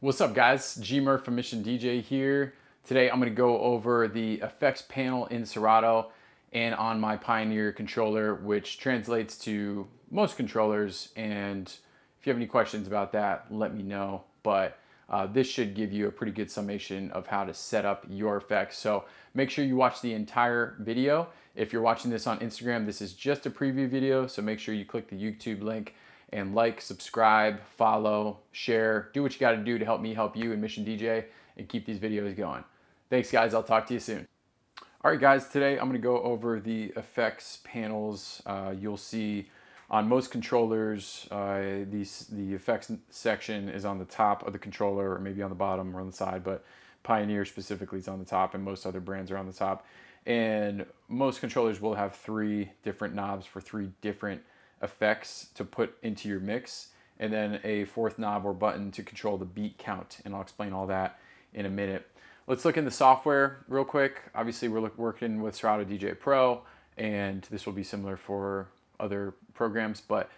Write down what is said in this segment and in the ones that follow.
What's up guys, G-Murph from Mission DJ here. Today I'm going to go over the effects panel in Serato and on my Pioneer controller, which translates to most controllers, and if you have any questions about that, let me know. But this should give you a pretty good summation of how to set up your effects. So make sure you watch the entire video. If you're watching this on Instagram, this is just a preview video, so make sure you click the YouTube link and like, subscribe, follow, share, do what you gotta do to help me help you in Mission DJ and keep these videos going. Thanks guys, I'll talk to you soon. All right guys, today I'm gonna go over the effects panels. You'll see on most controllers, the effects section is on the top of the controller, or maybe on the bottom or on the side, but Pioneer specifically is on the top, and most other brands are on the top. And most controllers will have 3 different knobs for 3 different effects to put into your mix, and then a 4th knob or button to control the beat count, and I'll explain all that in a minute. Let's look in the software real quick. Obviously we're working with Serato DJ Pro, and this will be similar for other programs, but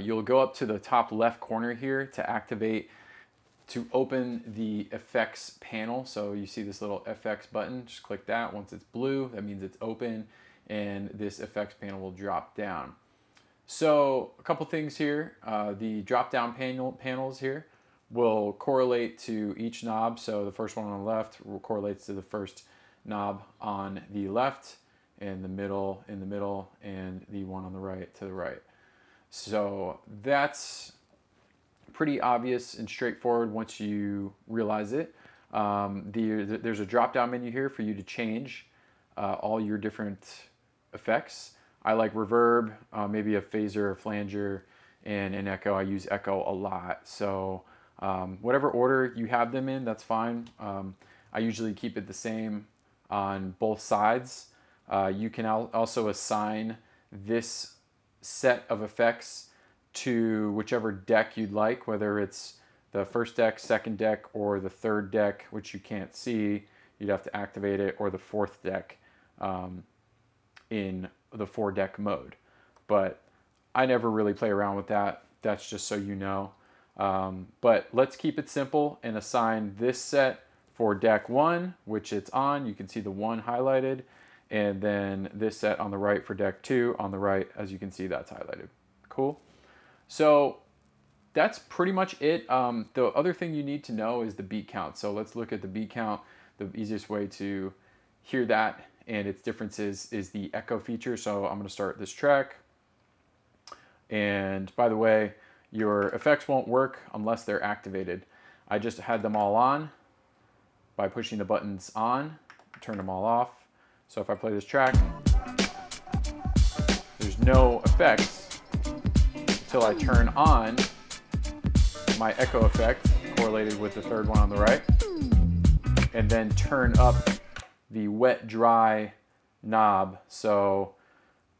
you'll go up to the top left corner here to open the effects panel. So you see this little FX button, just click that. Once it's blue, that means it's open, and this effects panel will drop down. So a couple things here. The drop-down panels here will correlate to each knob. So the first one on the left correlates to the first knob on the left, and the middle in the middle, and the one on the right to the right. So that's pretty obvious and straightforward once you realize it. There's a drop-down menu here for you to change all your different effects. I like reverb, maybe a phaser, a flanger, and an echo. I use echo a lot. So whatever order you have them in, that's fine. I usually keep it the same on both sides. You can also assign this set of effects to whichever deck you'd like, whether it's the first deck, second deck, or the third deck, which you can't see. You'd have to activate it, or the 4th deck in the 4-deck mode. But I never really play around with that. That's just so you know. But let's keep it simple and assign this set for deck 1, which it's on. You can see the 1 highlighted, and then this set on the right for deck 2 on the right, as you can see that's highlighted. Cool. So that's pretty much it. The other thing you need to know is the beat count. So let's look at the beat count. The easiest way to hear that and its differences is the echo feature. So I'm going to start this track. And by the way, your effects won't work unless they're activated. I just had them all on by pushing the buttons on, turn them all off. So if I play this track, there's no effects until I turn on my echo effect, correlated with the 3rd one on the right, and then turn up the wet dry knob. So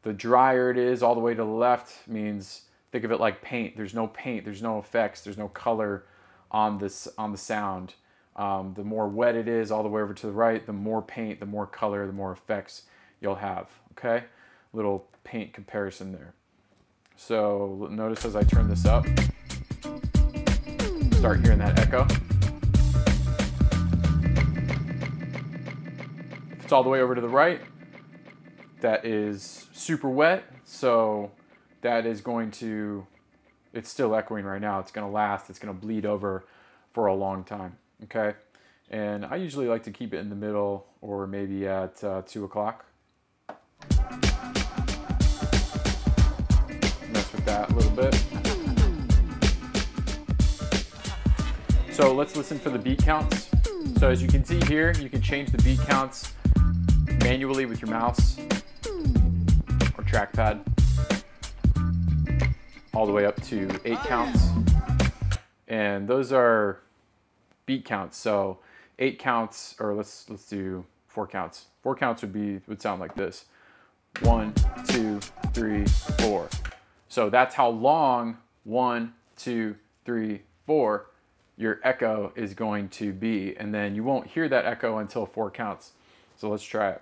the drier it is all the way to the left means, think of it like paint. There's no paint, there's no effects, there's no color on the sound. The more wet it is all the way over to the right, the more paint, the more color, the more effects you'll have. Okay, little paint comparison there. So notice as I turn this up, start hearing that echo. If it's all the way over to the right, that is super wet, so that is going to, it's still echoing right now. It's going to last, it's going to bleed over for a long time, okay? And I usually like to keep it in the middle, or maybe at 2 o'clock. Mess with that a little bit. So let's listen for the beat counts. So as you can see here, you can change the beat counts manually with your mouse or trackpad, all the way up to 8 counts. And those are beat counts. So 8 counts, or let's do 4 counts. 4 counts would sound like this. 1, 2, 3, 4. So that's how long 1, 2, 3, 4 your echo is going to be. And then you won't hear that echo until 4 counts. So let's try it.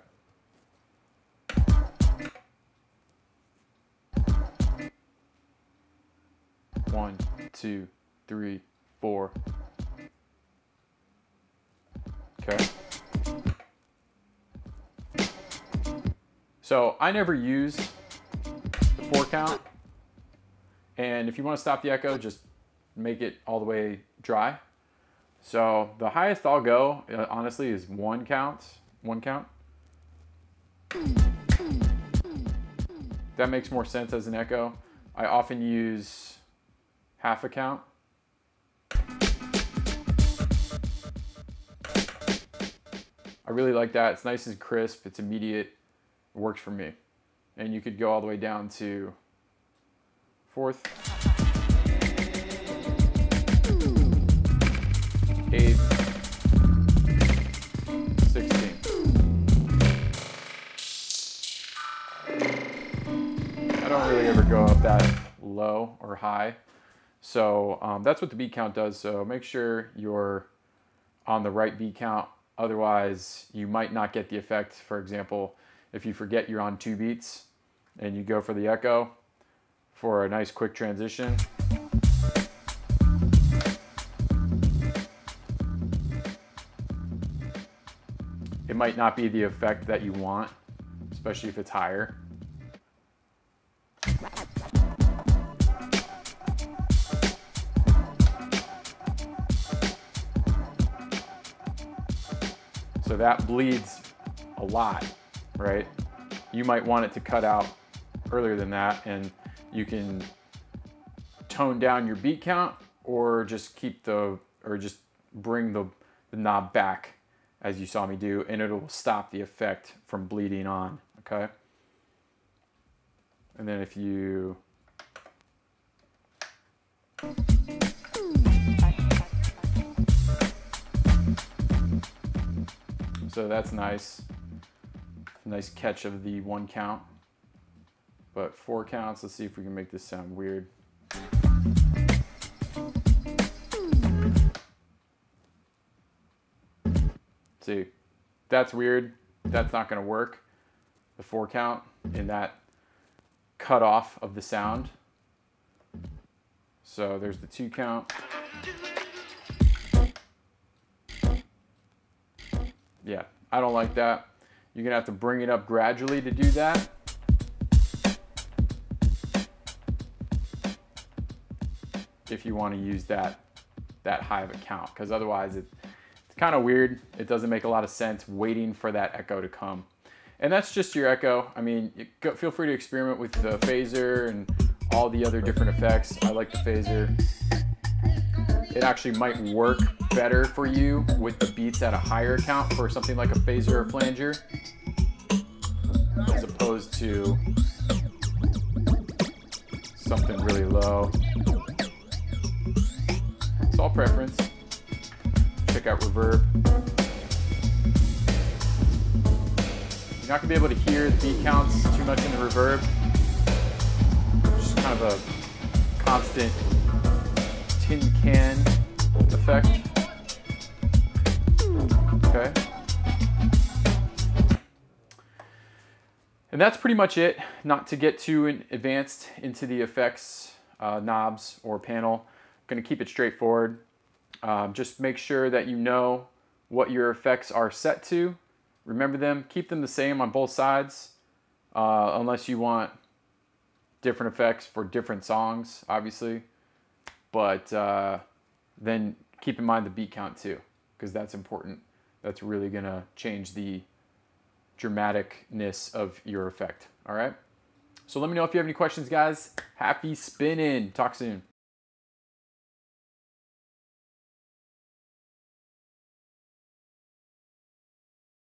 1, 2, 3, 4. So I never use the 4 count. And if you want to stop the echo, just make it all the way dry. So the highest I'll go, honestly, is 1 count. 1 count. That makes more sense as an echo. I often use half a count. I really like that. It's nice and crisp. It's immediate. It works for me. And you could go all the way down to 4th, 8th, 16th. I don't really ever go up that low or high. So that's what the beat count does. So make sure you're on the right beat count. Otherwise, you might not get the effect. For example, if you forget you're on 2 beats and you go for the echo for a nice quick transition, it might not be the effect that you want, especially if it's higher. So that bleeds a lot, right? You might want it to cut out earlier than that, and you can tone down your beat count or just just bring the knob back as you saw me do, and it'll stop the effect from bleeding on, okay? And then if you so that's nice. Nice catch of the 1 count. But 4 counts, let's see if we can make this sound weird. See, that's weird. That's not gonna work. The 4 count in that cutoff of the sound. So there's the 2 count. Yeah, I don't like that. You're gonna have to bring it up gradually to do that. If you want to use that high of a count, because otherwise it's kind of weird. It doesn't make a lot of sense waiting for that echo to come. And that's just your echo. I mean, feel free to experiment with the phaser and all the other different effects. I like the phaser. It actually might work better for you with the beats at a higher count for something like a phaser or flanger, as opposed to something really low. It's all preference. Check out reverb. You're not gonna be able to hear the beat counts too much in the reverb. Just kind of a constant tin can effect. Okay. And that's pretty much it. Not to get too advanced into the effects knobs or panel. I'm gonna keep it straightforward. Just make sure that you know what your effects are set to. Remember them, keep them the same on both sides, unless you want different effects for different songs, obviously. But then keep in mind the beat count too, because that's important. That's really gonna change the dramaticness of your effect, all right? So let me know if you have any questions, guys. Happy spinning. Talk soon.